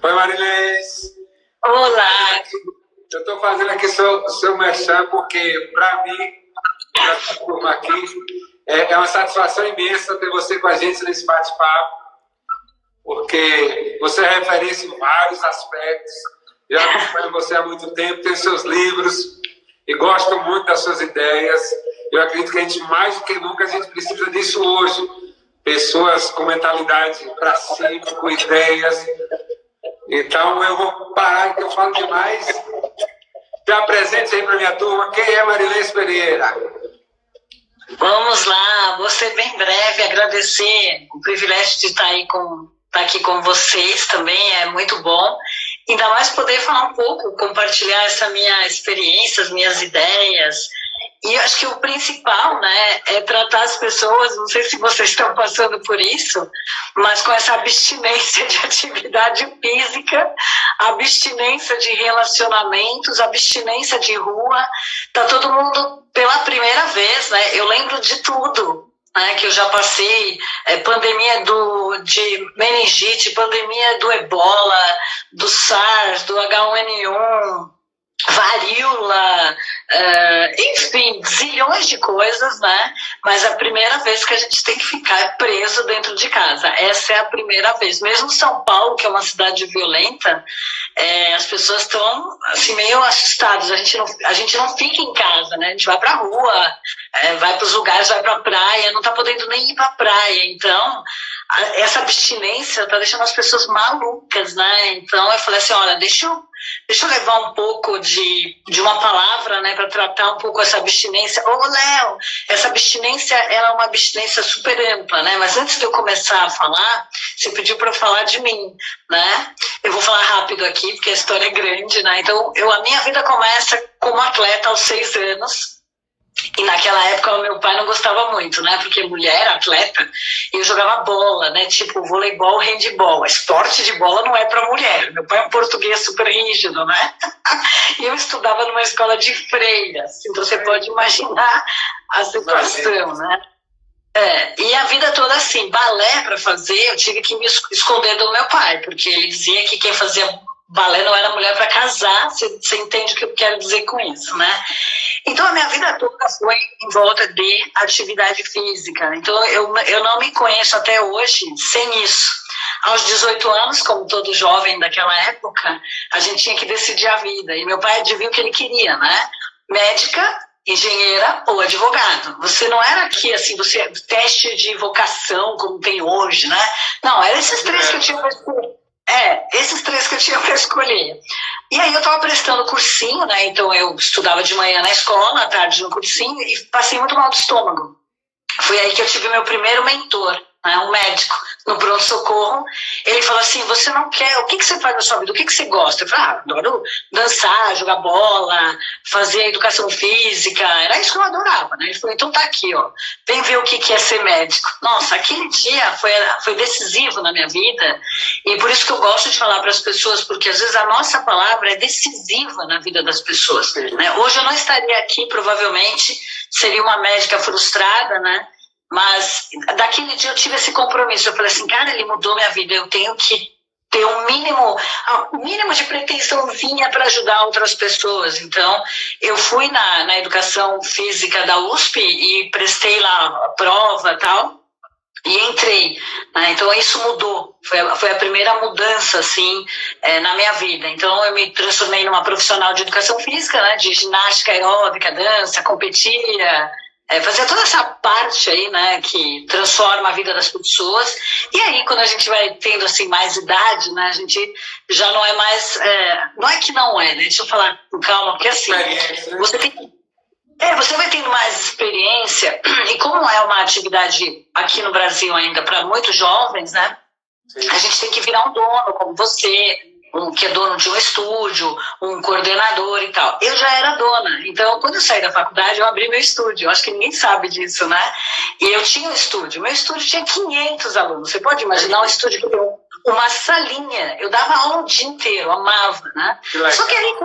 Oi, Marilês. Olá. Eu estou fazendo aqui seu merchan porque, para mim, para a turma aqui, é uma satisfação imensa ter você com a gente nesse bate-papo, porque você é referência em vários aspectos. Já acompanho você há muito tempo, tenho seus livros e gosto muito das suas ideias. Eu acredito que a gente, mais do que nunca, a gente precisa disso hoje. Pessoas com mentalidade para cima, com ideias. Então, eu vou parar, que eu falo demais. Se apresente aí para minha turma. Quem é Marilês Pereira? Vamos lá, vou ser bem breve, agradecer o privilégio de estar aqui com vocês também, é muito bom. Ainda mais poder falar um pouco, compartilhar essa minha experiência, as minas ideias. E eu acho que o principal, né, é tratar as pessoas, não sei se vocês estão passando por isso, mas com essa abstinência de atividade física, abstinência de relacionamentos, abstinência de rua. Tá todo mundo pela primeira vez, né? Eu lembro de tudo, né, que eu já passei, pandemia de meningite, pandemia do ebola, do SARS, do H1N1, varíola, enfim, zilhões de coisas, né? Mas a primeira vez que a gente tem que ficar preso dentro de casa, essa é a primeira vez. Mesmo São Paulo, que é uma cidade violenta, as pessoas estão assim, meio assustadas. A gente não fica em casa, né? A gente vai pra rua, vai para os lugares, vai pra praia, não tá podendo nem ir pra praia. Então, essa abstinência tá deixando as pessoas malucas, né? Então, eu falei assim, olha, deixa eu levar um pouco de uma palavra, né, para tratar um pouco essa abstinência. Ô, Léo, essa abstinência, ela é uma abstinência super ampla, né? Mas antes de eu começar a falar, você pediu para eu falar de mim, né? Eu vou falar rápido aqui, porque a história é grande, né? Então, a minha vida começa como atleta aos 6 anos. E naquela época o meu pai não gostava muito, né? Porque mulher, atleta, eu jogava bola, né? Tipo voleibol, handebol. Esporte de bola não é para mulher. Meu pai é um português super rígido, né? E eu estudava numa escola de freiras. Então você pode imaginar a situação, né? E a vida toda assim, balé para fazer, eu tive que me esconder do meu pai, porque ele dizia que quem fazia balé não era mulher para casar. Você entende o que eu quero dizer com isso, né? Então, a minha vida toda foi em volta de atividade física. Então, eu não me conheço até hoje sem isso. Aos 18 anos, como todo jovem daquela época, a gente tinha que decidir a vida. E meu pai adivinha o que ele queria, né? Médica, engenheira ou advogado. Você não era aqui, assim, teste de vocação como tem hoje, né? Não, eram esses três que eu tinha para escolher. Esses três que eu tinha para escolher. E aí eu estava prestando cursinho, né? Então eu estudava de manhã na escola, à tarde no cursinho, e passei muito mal do estômago. Foi aí que eu tive meu primeiro mentor, né? Um médico, no pronto-socorro. Ele falou assim, você não quer, o que você faz na sua vida? O que você gosta? Eu falei, adoro dançar, jogar bola, fazer educação física. Era isso que eu adorava, né? Ele falou, então tá aqui, ó. Vem ver o que é ser médico. Nossa, aquele dia foi decisivo na minha vida. E por isso que eu gosto de falar para as pessoas, porque às vezes a nossa palavra é decisiva na vida das pessoas, né? Hoje eu não estaria aqui, provavelmente, seria uma médica frustrada, né? Mas daquele dia eu tive esse compromisso. Eu falei assim, cara, ele mudou minha vida. Eu tenho que ter um mínimo de pretensãozinha para ajudar outras pessoas. Então, eu fui na educação física da USP e prestei lá a prova e tal. E entrei, né? Então isso mudou, foi a primeira mudança assim, na minha vida. Então eu me transformei numa profissional de educação física, né? De ginástica aeróbica, dança, competia, fazia toda essa parte aí, né? Que transforma a vida das pessoas. E aí quando a gente vai tendo assim mais idade, né? A gente já não é mais, não é que não é, né? Deixa eu falar com calma, porque assim, você vai tendo mais experiência, e como é uma atividade aqui no Brasil ainda para muitos jovens, né? Sim. A gente tem que virar um dono, como você, que é dono de um estúdio, um coordenador e tal. Eu já era dona, então quando eu saí da faculdade eu abri meu estúdio, eu acho que ninguém sabe disso, né? E eu tinha um estúdio, meu estúdio tinha 500 alunos, você pode imaginar um estúdio que tem uma salinha. Eu dava aula o dia inteiro, amava, né? Só que aí,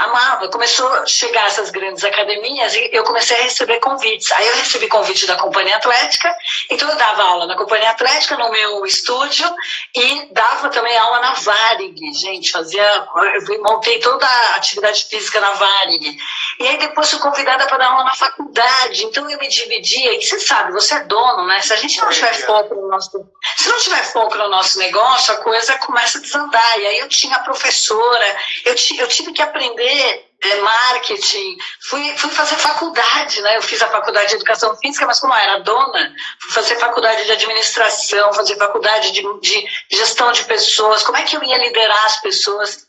amava, começou a chegar essas grandes academias e eu comecei a receber convites. Aí eu recebi convite da Companhia Atlética, então eu dava aula na Companhia Atlética, no meu estúdio, e dava também aula na Varig, gente, eu montei toda a atividade física na Varig. E aí depois fui convidada para dar aula na faculdade, então eu me dividia, e você sabe, você é dono, né? Se a gente não tiver foco no nosso negócio, a coisa começa a desandar. E aí eu tinha professora, eu tive que aprender marketing, fui fazer faculdade, né? Eu fiz a faculdade de educação física, mas como eu era dona, fui fazer faculdade de administração, fazer faculdade de gestão de pessoas, como é que eu ia liderar as pessoas?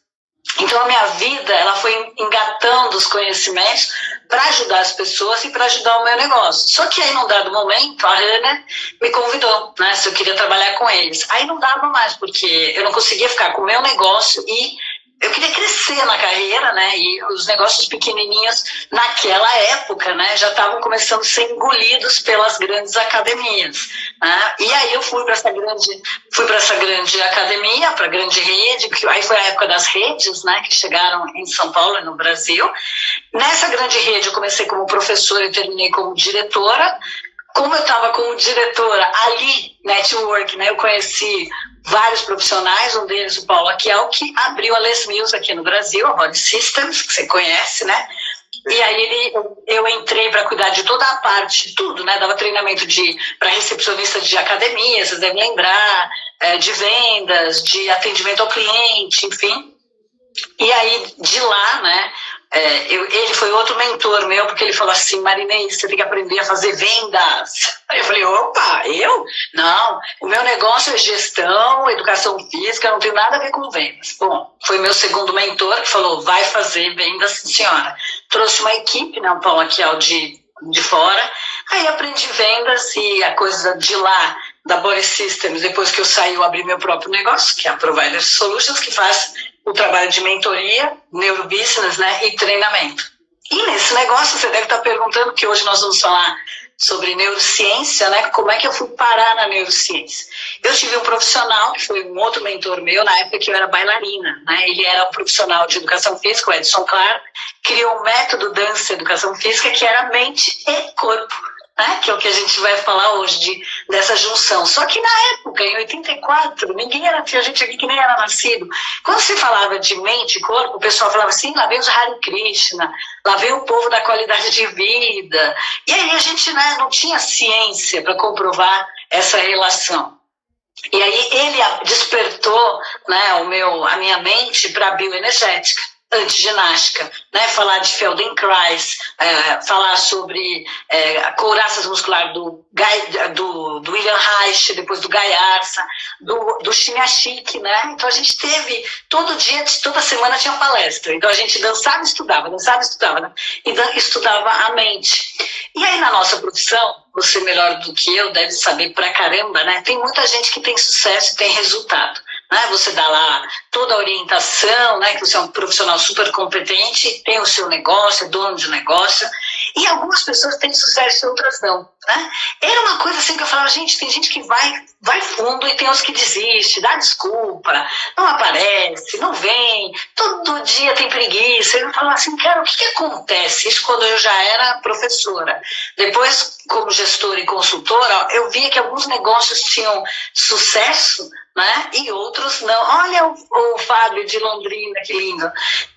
Então a minha vida, ela foi engatando os conhecimentos para ajudar as pessoas e para ajudar o meu negócio. Só que aí, num dado momento, a Hannah me convidou, né, se eu queria trabalhar com eles. Aí não dava mais, porque eu não conseguia ficar com o meu negócio e eu queria crescer na carreira, né? E os negócios pequenininhos, naquela época, né, já estavam começando a ser engolidos pelas grandes academias, né? E aí eu fui para essa grande academia, para a grande rede, que aí foi a época das redes, né, que chegaram em São Paulo e no Brasil. Nessa grande rede eu comecei como professora e terminei como diretora. Como eu estava como diretora ali, network, né, eu conheci vários profissionais, um deles o Paulo Aquiel, que abriu a Les Mills aqui no Brasil, a Body Systems, que você conhece, né? E aí eu entrei para cuidar de toda a parte, tudo, né? Dava treinamento para recepcionista de academia, vocês devem lembrar, de vendas, de atendimento ao cliente, enfim. E aí, de lá, né? Ele foi outro mentor meu, porque ele falou assim: Marinês, você tem que aprender a fazer vendas. Aí eu falei: opa, eu? Não, o meu negócio é gestão, educação física, não tem nada a ver com vendas. Bom, foi meu segundo mentor que falou: vai fazer vendas, senhora. Trouxe uma equipe, né, o Paulo Aquiel de fora, aí aprendi vendas e a coisa de lá, da Body Systems, depois que eu saí, eu abri meu próprio negócio, que é a Provider Solutions, que faz o trabalho de mentoria, neurobusiness, né, e treinamento. E nesse negócio, você deve estar perguntando, que hoje nós vamos falar sobre neurociência, né, como é que eu fui parar na neurociência. Eu tive um profissional, que foi um outro mentor meu, na época que eu era bailarina, né, ele era um profissional de educação física, o Edson Claro, criou um método dança educação física que era mente e corpo, né, que é o que a gente vai falar hoje dessa junção. Só que na época, em 84, tinha gente aqui que nem era nascido. Quando se falava de mente e corpo, o pessoal falava assim: lá vem os Hare Krishna, lá vem o povo da qualidade de vida. E aí a gente, né, não tinha ciência para comprovar essa relação. E aí ele despertou, né, a minha mente para a bioenergética, antiginástica, né? Falar de Feldenkrais, falar sobre a couraça muscular do William Reich, depois do Guy Arce, do Chimiachik, né? Então a gente teve, todo dia, toda semana tinha palestra, então a gente dançava e estudava, né? E estudava a mente. E aí na nossa profissão, você melhor do que eu deve saber pra caramba, né? Tem muita gente que tem sucesso e tem resultado. Né? Você dá lá toda a orientação, né? Que você é um profissional super competente, tem o seu negócio, é dono de negócio, e algumas pessoas têm sucesso e outras não. Né? Era uma coisa assim que eu falava: gente, tem gente que vai fundo e tem os que desistem, dá desculpa, não aparece, não vem, todo dia tem preguiça. Eu falava assim: cara, o que acontece? Isso quando eu já era professora. Depois, como gestora e consultora, eu via que alguns negócios tinham sucesso, né? E outros não. Olha o Fábio de Londrina, que lindo.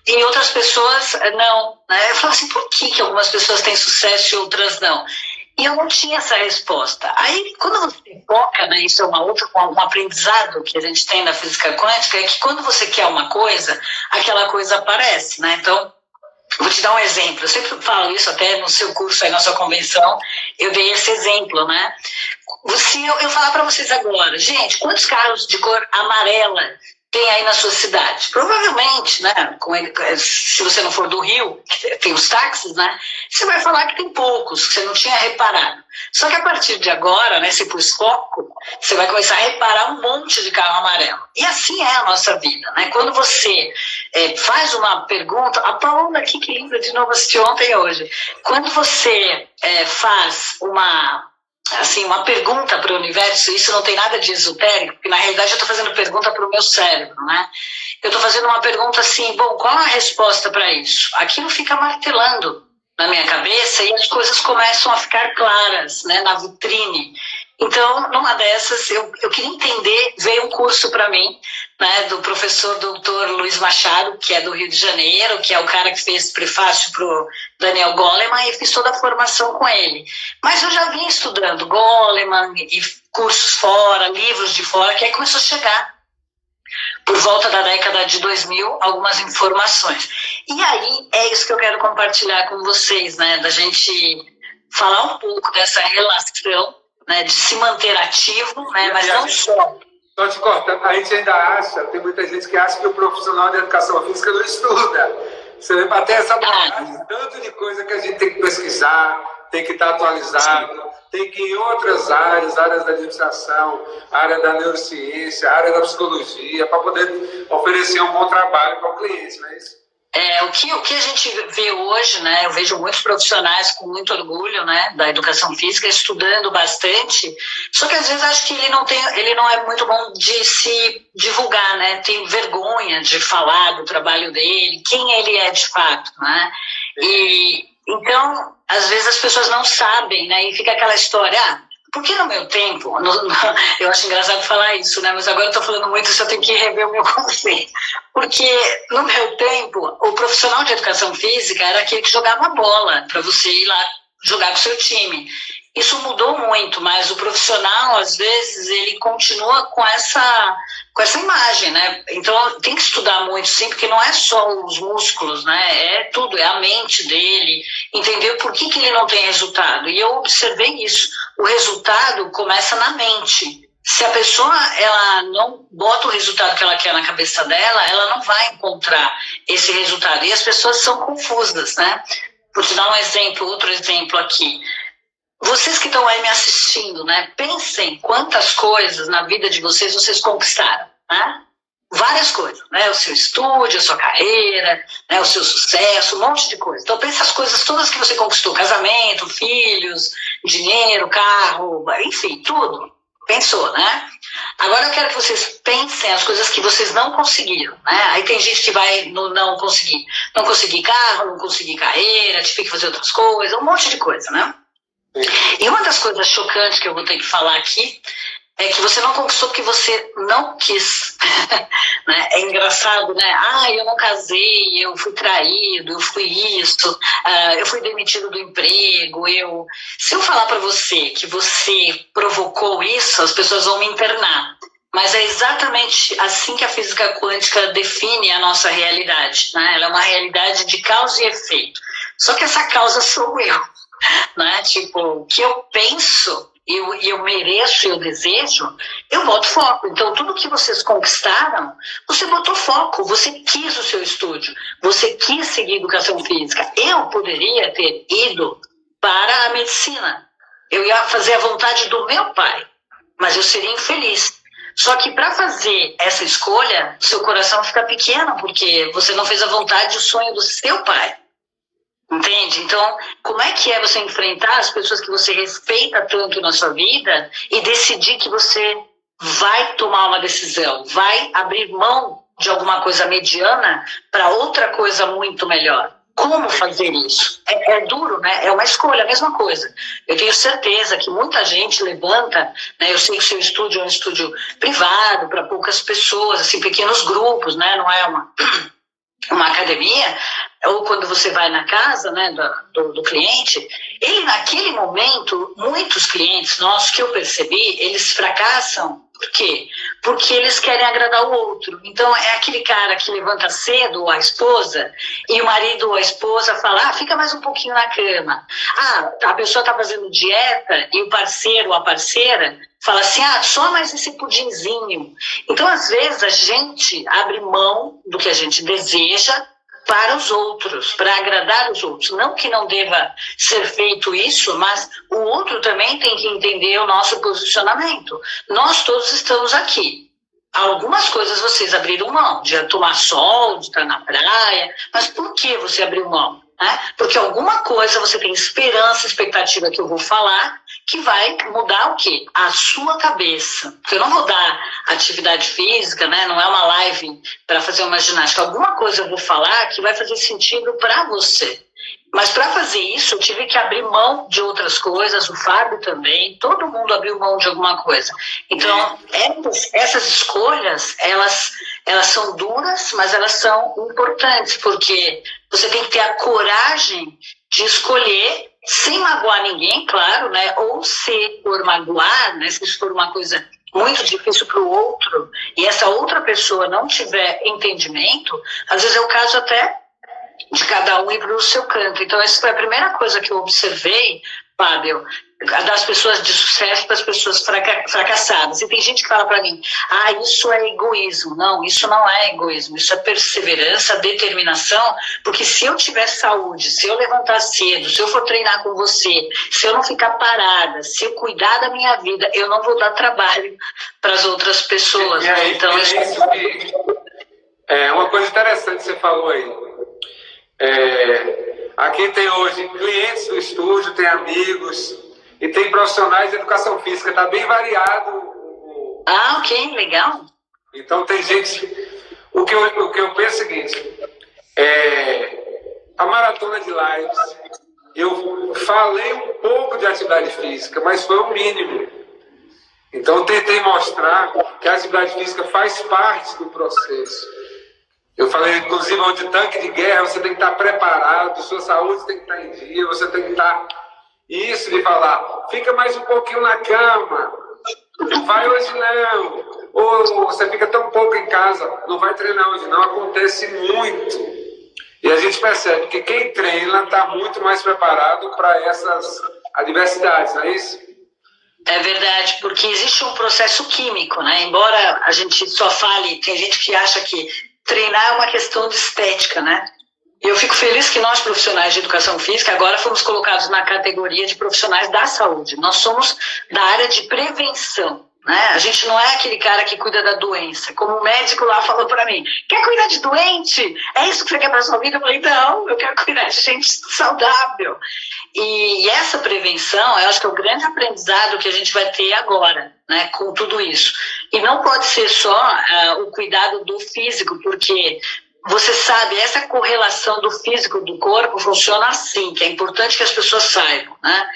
E outras pessoas não. Né? Eu falava assim: por que algumas pessoas têm sucesso e outras não? E eu não tinha essa resposta. Aí, quando você foca, né, isso é um aprendizado que a gente tem na física quântica, é que quando você quer uma coisa, aquela coisa aparece, né? Então, vou te dar um exemplo. Eu sempre falo isso, até no seu curso aí, na sua convenção, eu dei esse exemplo, né? Se eu falar para vocês agora: gente, quantos carros de cor amarela tem aí na sua cidade? Provavelmente, né, se você não for do Rio, tem os táxis, né, você vai falar que tem poucos, que você não tinha reparado. Só que a partir de agora, né, se pôs foco, você vai começar a reparar um monte de carro amarelo. E assim é a nossa vida, né? Quando você faz uma pergunta, a Paola aqui, que linda, de novo assisti ontem e hoje. Quando você faz uma assim, uma pergunta para o universo, isso não tem nada de esotérico, porque na realidade eu estou fazendo pergunta para o meu cérebro, né? Eu estou fazendo uma pergunta assim, bom, qual a resposta para isso? Aquilo fica martelando na minha cabeça e as coisas começam a ficar claras, né, na vitrine. Então, numa dessas, eu queria entender, veio um curso para mim, né, do professor doutor Luiz Machado, que é do Rio de Janeiro, que é o cara que fez prefácio para o Daniel Goleman, e fiz toda a formação com ele. Mas eu já vinha estudando Goleman e cursos fora, livros de fora, que aí começou a chegar, por volta da década de 2000, algumas informações. E aí é isso que eu quero compartilhar com vocês, né, da gente falar um pouco dessa relação, né, de se manter ativo, né, mas não só. Só te cortando, a gente ainda acha, tem muita gente que acha que o profissional de educação física não estuda. Você vê bater essa bagagem, tanto de coisa que a gente tem que pesquisar, tem que estar atualizado, tem que ir em outras áreas da administração, área da neurociência, área da psicologia, para poder oferecer um bom trabalho para o cliente, não é isso? O que a gente vê hoje, né, eu vejo muitos profissionais com muito orgulho, né, da educação física, estudando bastante, só que às vezes acho que ele não é muito bom de se divulgar, né, tem vergonha de falar do trabalho dele, quem ele é de fato, né, e então às vezes as pessoas não sabem, né, e fica aquela história, porque no meu tempo, eu acho engraçado falar isso, né? Mas agora eu estou falando muito, isso eu tenho que rever o meu conceito. Porque no meu tempo, o profissional de educação física era aquele que jogava bola para você ir lá jogar com o seu time. Isso mudou muito, mas o profissional, às vezes, ele continua com essa imagem, né? Então, tem que estudar muito, sim, porque não é só os músculos, né? É tudo, é a mente dele, entender por que ele não tem resultado. E eu observei isso. O resultado começa na mente. Se a pessoa ela não bota o resultado que ela quer na cabeça dela, ela não vai encontrar esse resultado. E as pessoas são confusas, né? Vou te dar um exemplo, outro exemplo aqui. Vocês que estão aí me assistindo, né? Pensem quantas coisas na vida de vocês conquistaram, né? Várias coisas, né? O seu estúdio, a sua carreira, né? O seu sucesso, um monte de coisa. Então pense as coisas todas que você conquistou, casamento, filhos, dinheiro, carro, enfim, tudo. Pensou, né? Agora eu quero que vocês pensem as coisas que vocês não conseguiram, né? Aí tem gente que vai não conseguir carro, não conseguir carreira, tive que fazer outras coisas, um monte de coisa, né? E uma das coisas chocantes que eu vou ter que falar aqui é que você não conquistou porque você não quis. Né? É engraçado, né? Eu não casei, eu fui traído, eu fui isso, eu fui demitido do emprego. Se eu falar para você que você provocou isso, as pessoas vão me internar. Mas é exatamente assim que a física quântica define a nossa realidade. Né? Ela é uma realidade de causa e efeito. Só que essa causa sou eu. Né? Tipo, o que eu penso, eu mereço, eu desejo, eu boto foco. Então, tudo que vocês conquistaram, você botou foco, você quis o seu estúdio, você quis seguir educação física. Eu poderia ter ido para a medicina. Eu ia fazer a vontade do meu pai, mas eu seria infeliz. Só que para fazer essa escolha, o seu coração fica pequeno, porque você não fez a vontade, o sonho do seu pai. Entende? Então, como é que é você enfrentar as pessoas que você respeita tanto na sua vida e decidir que você vai tomar uma decisão, vai abrir mão de alguma coisa mediana para outra coisa muito melhor? Como fazer isso? É duro, né? É uma escolha, a mesma coisa. Eu tenho certeza que muita gente levanta, né? Eu sei que o seu estúdio é um estúdio privado, para poucas pessoas, assim, pequenos grupos, né? Não é uma academia, ou quando você vai na casa, né, do cliente, ele naquele momento, muitos clientes nossos que eu percebi, eles fracassam. Por quê? Porque eles querem agradar o outro. Então é aquele cara que levanta cedo, a esposa, e o marido ou a esposa fala, fica mais um pouquinho na cama. A pessoa está fazendo dieta e o parceiro ou a parceira fala assim, só mais esse pudinzinho. Então às vezes a gente abre mão do que a gente deseja para os outros, para agradar os outros. Não que não deva ser feito isso, mas o outro também tem que entender o nosso posicionamento. Nós todos estamos aqui. Algumas coisas vocês abriram mão, de tomar sol, de estar na praia, mas por que você abriu mão? Porque alguma coisa você tem esperança, expectativa que eu vou falar, que vai mudar o quê? A sua cabeça. Porque eu não vou dar atividade física, né? Não é uma live para fazer uma ginástica. Alguma coisa eu vou falar que vai fazer sentido para você. Mas para fazer isso, eu tive que abrir mão de outras coisas, o Fábio também, todo mundo abriu mão de alguma coisa. Então, essas escolhas, elas são duras, mas elas são importantes, porque você tem que ter a coragem de escolher, sem magoar ninguém, claro, né? Ou se for magoar, né? Se for uma coisa muito difícil para o outro, e essa outra pessoa não tiver entendimento, às vezes é o caso até de cada um ir para o seu canto. Então, essa foi a primeira coisa que eu observei, Fábio, das pessoas de sucesso para as pessoas fracassadas. E tem gente que fala para mim, isso é egoísmo. Não, isso não é egoísmo, isso é perseverança, determinação, porque se eu tiver saúde, se eu levantar cedo, se eu for treinar com você, se eu não ficar parada, se eu cuidar da minha vida, eu não vou dar trabalho para as outras pessoas. Então, uma coisa interessante que você falou aí. Aqui tem hoje clientes do estúdio, tem amigos e tem profissionais de educação física, está bem variado. Ok, legal. Então tem gente. O que eu penso é o seguinte: a maratona de lives, eu falei um pouco de atividade física, mas foi o mínimo. Então eu tentei mostrar que a atividade física faz parte do processo. Eu falei, inclusive, onde tanque de guerra, você tem que estar preparado, sua saúde tem que estar em dia, você tem que estar... Isso de falar, fica mais um pouquinho na cama, não vai hoje não, ou você fica tão pouco em casa, não vai treinar hoje não, acontece muito. E a gente percebe que quem treina está muito mais preparado para essas adversidades, não é isso? É verdade, porque existe um processo químico, né? Embora a gente só fale, tem gente que acha que treinar é uma questão de estética, né? E eu fico feliz que nós, profissionais de educação física, agora fomos colocados na categoria de profissionais da saúde. Nós somos da área de prevenção, né? A gente não é aquele cara que cuida da doença. Como o médico lá falou para mim, quer cuidar de doente? É isso que você quer para sua vida? Eu falei, não, eu quero cuidar de gente saudável. E essa prevenção, eu acho que é o grande aprendizado que a gente vai ter agora, né, com tudo isso. E não pode ser só o cuidado do físico, porque você sabe, essa correlação do físico do corpo funciona assim, que é importante que as pessoas saibam, né?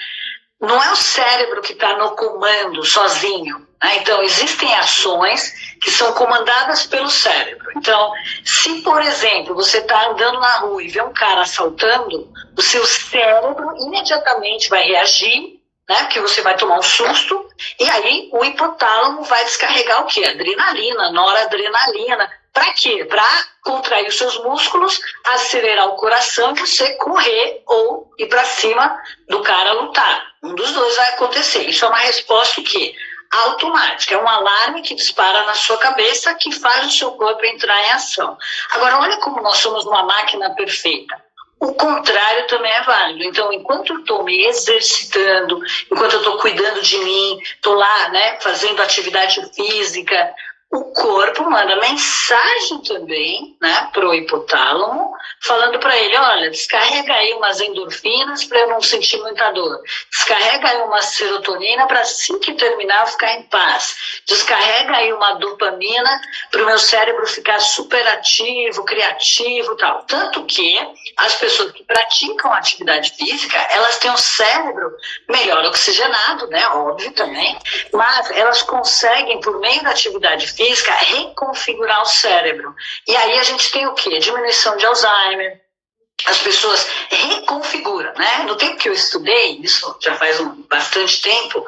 Não é o cérebro que está no comando sozinho, né? Então, existem ações que são comandadas pelo cérebro. Então, se, por exemplo, você está andando na rua e vê um cara assaltando, o seu cérebro imediatamente vai reagir, né? Porque você vai tomar um susto, e aí o hipotálamo vai descarregar o quê? Adrenalina, noradrenalina. Para quê? Para contrair os seus músculos, acelerar o coração e você correr ou ir para cima do cara lutar. Um dos dois vai acontecer. Isso é uma resposta o quê? Automática. É um alarme que dispara na sua cabeça que faz o seu corpo entrar em ação. Agora, olha como nós somos uma máquina perfeita. O contrário também é válido. Então, enquanto eu estou me exercitando, enquanto eu estou cuidando de mim, estou lá, né, fazendo atividade física, o corpo manda mensagem também, né, para o hipotálamo, falando para ele, olha, descarrega aí umas endorfinas para eu não sentir muita dor. Descarrega aí uma serotonina para assim que terminar eu ficar em paz. Descarrega aí uma dopamina para o meu cérebro ficar super ativo, criativo e tal. Tanto que as pessoas que praticam atividade física, elas têm um cérebro melhor oxigenado, né, óbvio também, mas elas conseguem, por meio da atividade física, reconfigurar o cérebro. E aí a gente tem o quê? Diminuição de Alzheimer. As pessoas reconfiguram, né? No tempo que eu estudei, isso já faz bastante tempo,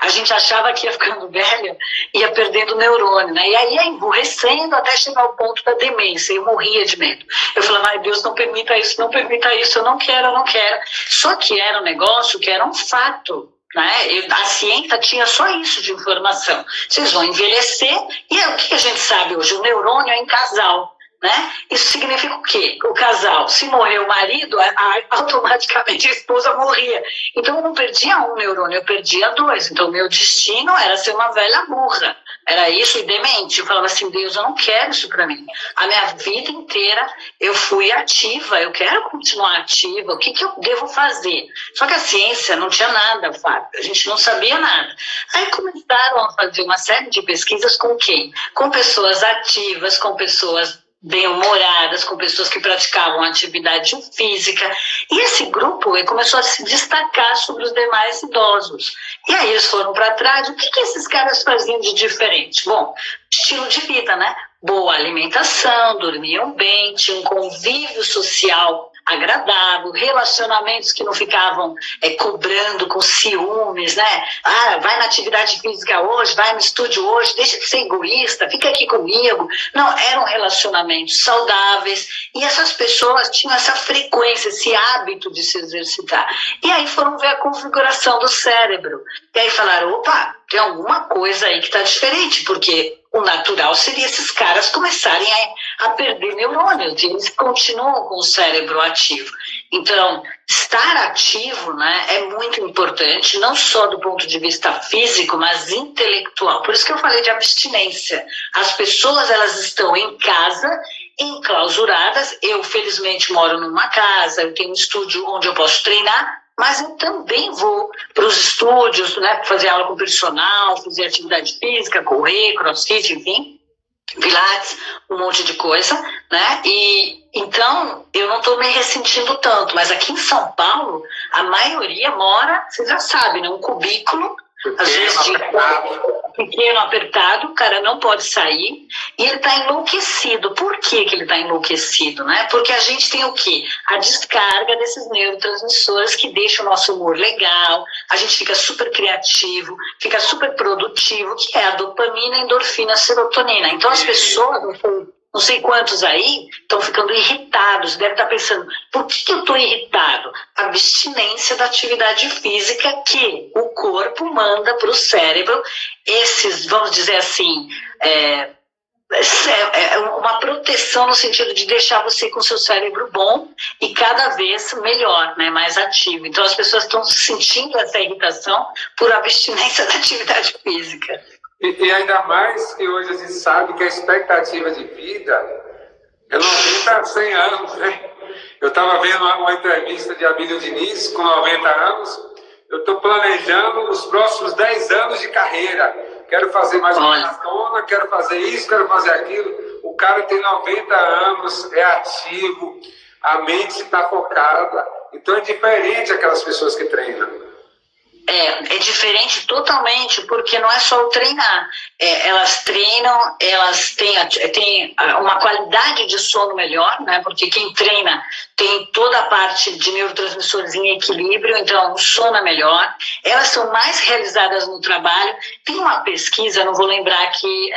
a gente achava que ia ficando velho, ia perdendo neurônio, né? E aí ia emburrecendo até chegar ao ponto da demência. Eu morria de medo. Eu falava, ai Deus, não permita isso, não permita isso, eu não quero, eu não quero. Só que era um negócio que era um fato. Né? A ciência tinha só isso de informação. Vocês vão envelhecer e o que a gente sabe hoje? O neurônio é em casal. Né? Isso significa o quê? O casal, se morrer o marido, automaticamente a esposa morria. Então eu não perdia um neurônio, eu perdia dois. Então o meu destino era ser uma velha burra. Era isso, e demente. Eu falava assim, Deus, eu não quero isso para mim. A minha vida inteira eu fui ativa, eu quero continuar ativa, o que eu devo fazer? Só que a ciência não tinha nada, Fábio, a gente não sabia nada. Aí começaram a fazer uma série de pesquisas com quem? Com pessoas ativas, com pessoas bem-humoradas, com pessoas que praticavam atividade física. E esse grupo começou a se destacar sobre os demais idosos. E aí eles foram para trás. O que esses caras faziam de diferente? Bom, estilo de vida, né? Boa alimentação, dormiam bem, tinham um convívio social agradável, relacionamentos que não ficavam cobrando com ciúmes, né? Ah, vai na atividade física hoje, vai no estúdio hoje, deixa de ser egoísta, fica aqui comigo. Não, eram relacionamentos saudáveis e essas pessoas tinham essa frequência, esse hábito de se exercitar. E aí foram ver a configuração do cérebro. E aí falaram, opa, tem alguma coisa aí que está diferente, porque o natural seria esses caras começarem a perder neurônios, e eles continuam com o cérebro ativo. Então, estar ativo, né, é muito importante, não só do ponto de vista físico, mas intelectual. Por isso que eu falei de abstinência. As pessoas, elas estão em casa, enclausuradas. Eu, felizmente, moro numa casa, eu tenho um estúdio onde eu posso treinar, mas eu também vou para os estúdios, né, fazer aula com personal, fazer atividade física, correr, crossfit, enfim, pilates, um monte de coisa, né? E então eu não estou me ressentindo tanto, mas aqui em São Paulo a maioria mora, você já sabe, né, um cubículo, às vezes pequeno, apertado, o cara não pode sair e ele está enlouquecido. Por que ele está enlouquecido, né? Porque a gente tem o quê? A descarga desses neurotransmissores que deixam o nosso humor legal, a gente fica super criativo, fica super produtivo, que é a dopamina, a endorfina, a serotonina. Então as pessoas, não sei quantos aí, estão ficando irritados, devem estar pensando, por que eu estou irritado? A abstinência da atividade física que o corpo manda para o cérebro, esses, vamos dizer assim, uma proteção no sentido de deixar você com seu cérebro bom e cada vez melhor, né, mais ativo. Então as pessoas estão sentindo essa irritação por abstinência da atividade física. E ainda mais que hoje a gente sabe que a expectativa de vida é 90 a 100 anos, né? Eu estava vendo uma entrevista de Abílio Diniz, com 90 anos. Eu estou planejando os próximos 10 anos de carreira. Quero fazer mais uma maratona, quero fazer isso, quero fazer aquilo. O cara tem 90 anos, é ativo, a mente está focada. Então é diferente aquelas pessoas que treinam. É diferente totalmente, porque não é só o treinar. Elas treinam, elas têm uma qualidade de sono melhor, né? Porque quem treina tem toda a parte de neurotransmissores em equilíbrio, então o sono é melhor. Elas são mais realizadas no trabalho. Tem uma pesquisa, não vou lembrar aqui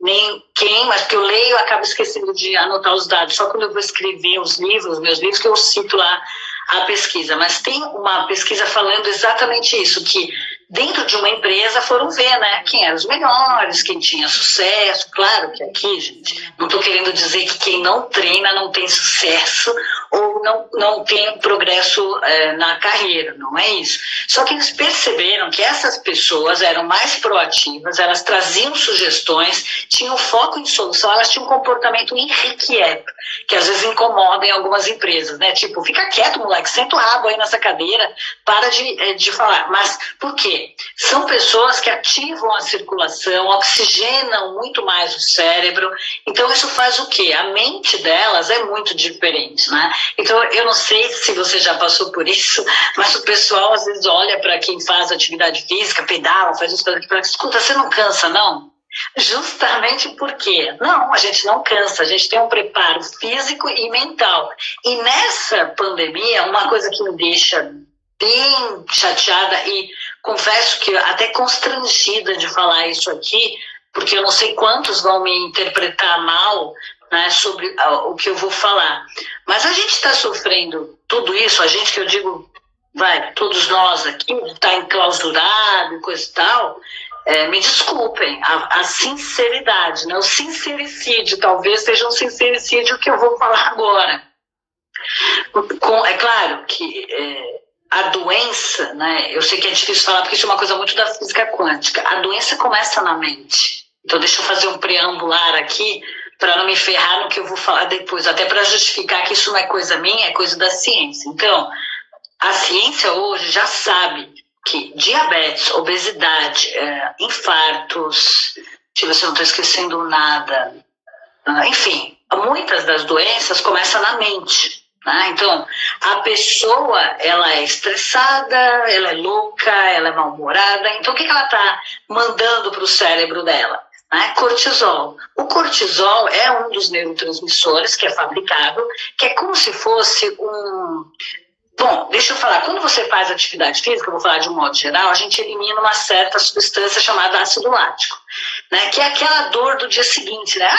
nem quem, mas que eu leio e acabo esquecendo de anotar os dados. Só quando eu vou escrever os livros, meus livros, que eu cito lá a pesquisa, mas tem uma pesquisa falando exatamente isso, que dentro de uma empresa foram ver, né, quem eram os melhores, quem tinha sucesso. Claro que aqui, gente, não estou querendo dizer que quem não treina não tem sucesso ou não tem progresso na carreira, não é isso. Só que eles perceberam que essas pessoas eram mais proativas, elas traziam sugestões, tinham foco em solução, elas tinham um comportamento irrequieto, que às vezes incomoda em algumas empresas, né, tipo, fica quieto, moleque, senta o rabo aí nessa cadeira, para de falar. Mas por quê? São pessoas que ativam a circulação, oxigenam muito mais o cérebro. Então isso faz o quê? A mente delas é muito diferente, né? Então eu não sei se você já passou por isso, mas o pessoal às vezes olha para quem faz atividade física, pedala, faz isso, faz aquilo, escuta, você não cansa, não? Justamente porque, não, a gente não cansa, a gente tem um preparo físico e mental. E nessa pandemia, uma coisa que me deixa bem chateada e confesso que até constrangida de falar isso aqui, porque eu não sei quantos vão me interpretar mal, né, sobre o que eu vou falar. Mas a gente está sofrendo tudo isso, a gente que eu digo, todos nós aqui, está enclausurado e coisa e tal. Me desculpem, a sinceridade, né? O sincericídio, talvez seja um sincericídio que eu vou falar agora. É claro que a doença, né? Eu sei que é difícil falar porque isso é uma coisa muito da física quântica. A doença começa na mente. Então, deixa eu fazer um preambular aqui, para não me ferrar no que eu vou falar depois, até para justificar que isso não é coisa minha, é coisa da ciência. Então, a ciência hoje já sabe que diabetes, obesidade, infartos, deixa eu ver se eu não estou esquecendo nada, enfim, muitas das doenças começam na mente. Né? Então, a pessoa, ela é estressada, ela é louca, ela é mal-humorada, então o que ela está mandando para o cérebro dela? Né? Cortisol. O cortisol é um dos neurotransmissores que é fabricado, que é como se fosse um... Bom, deixa eu falar, quando você faz atividade física, eu vou falar de um modo geral, a gente elimina uma certa substância chamada ácido lático, né? Que é aquela dor do dia seguinte, né?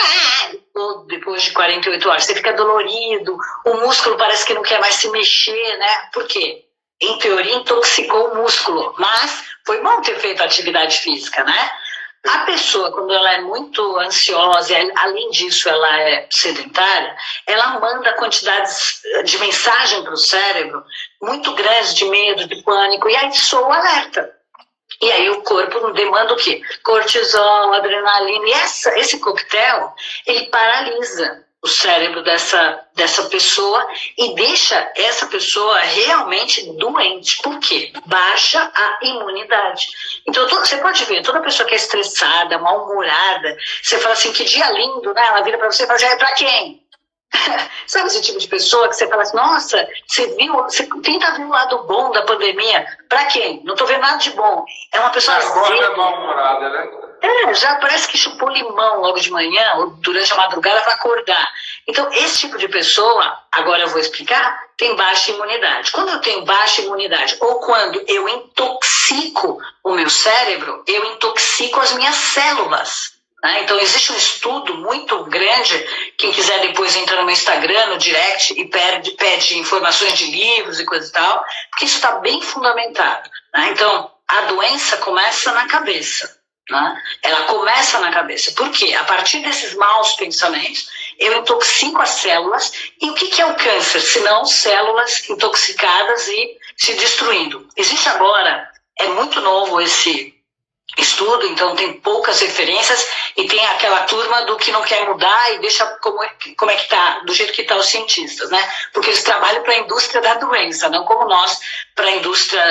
Depois de 48 horas, você fica dolorido, o músculo parece que não quer mais se mexer, né? Por quê? Em teoria, intoxicou o músculo, mas foi bom ter feito atividade física, né? A pessoa, quando ela é muito ansiosa, além disso ela é sedentária, ela manda quantidades de mensagem para o cérebro muito grandes de medo, de pânico, e aí soa o alerta. E aí o corpo demanda o quê? Cortisol, adrenalina, e esse coquetel, ele paralisa o cérebro dessa pessoa e deixa essa pessoa realmente doente. Por quê? Baixa a imunidade. Então, você pode ver, toda pessoa que é estressada, mal-humorada, você fala assim, que dia lindo, né? Ela vira para você e fala assim, é pra quem? Sabe esse tipo de pessoa que você fala assim, nossa, você tenta ver o lado bom da pandemia. Pra quem? Não tô vendo nada de bom. É uma pessoa acorda mal-humorada, né? Já parece que chupou limão logo de manhã, ou durante a madrugada para acordar. Então, esse tipo de pessoa, agora eu vou explicar, tem baixa imunidade. Quando eu tenho baixa imunidade, ou quando eu intoxico o meu cérebro, eu intoxico as minhas células. Então, existe um estudo muito grande, quem quiser depois entra no meu Instagram, no direct, e pede informações de livros e coisa e tal, porque isso está bem fundamentado. Então, a doença começa na cabeça. Ela começa na cabeça. Por quê? A partir desses maus pensamentos, eu intoxico as células. E o que é o câncer? Senão células intoxicadas e se destruindo. Existe agora, é muito novo esse estudo, então tem poucas referências e tem aquela turma do que não quer mudar e deixa como é que tá, do jeito que estão os cientistas, né? Porque eles trabalham para a indústria da doença, não como nós para a indústria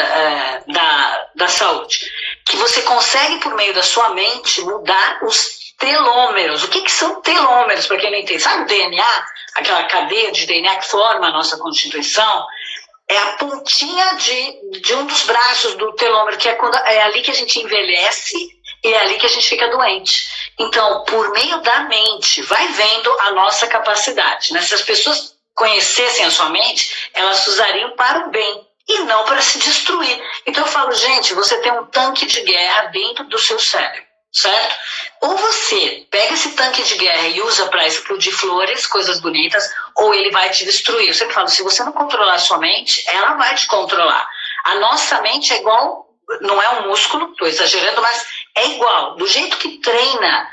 da saúde. Que você consegue, por meio da sua mente, mudar os telômeros. O que são telômeros, para quem não entende? Sabe o DNA? Aquela cadeia de DNA que forma a nossa Constituição? É a pontinha de um dos braços do telômero, que é ali que a gente envelhece e é ali que a gente fica doente. Então, por meio da mente, vai vendo a nossa capacidade. Né? Se as pessoas conhecessem a sua mente, elas usariam para o bem e não para se destruir. Então eu falo, gente, você tem um tanque de guerra dentro do seu cérebro, certo? Ou você pega esse tanque de guerra e usa para explodir flores, coisas bonitas, ou ele vai te destruir. Eu sempre falo, se você não controlar a sua mente, ela vai te controlar. A nossa mente é igual, não é um músculo, estou exagerando, mas é igual. Do jeito que treina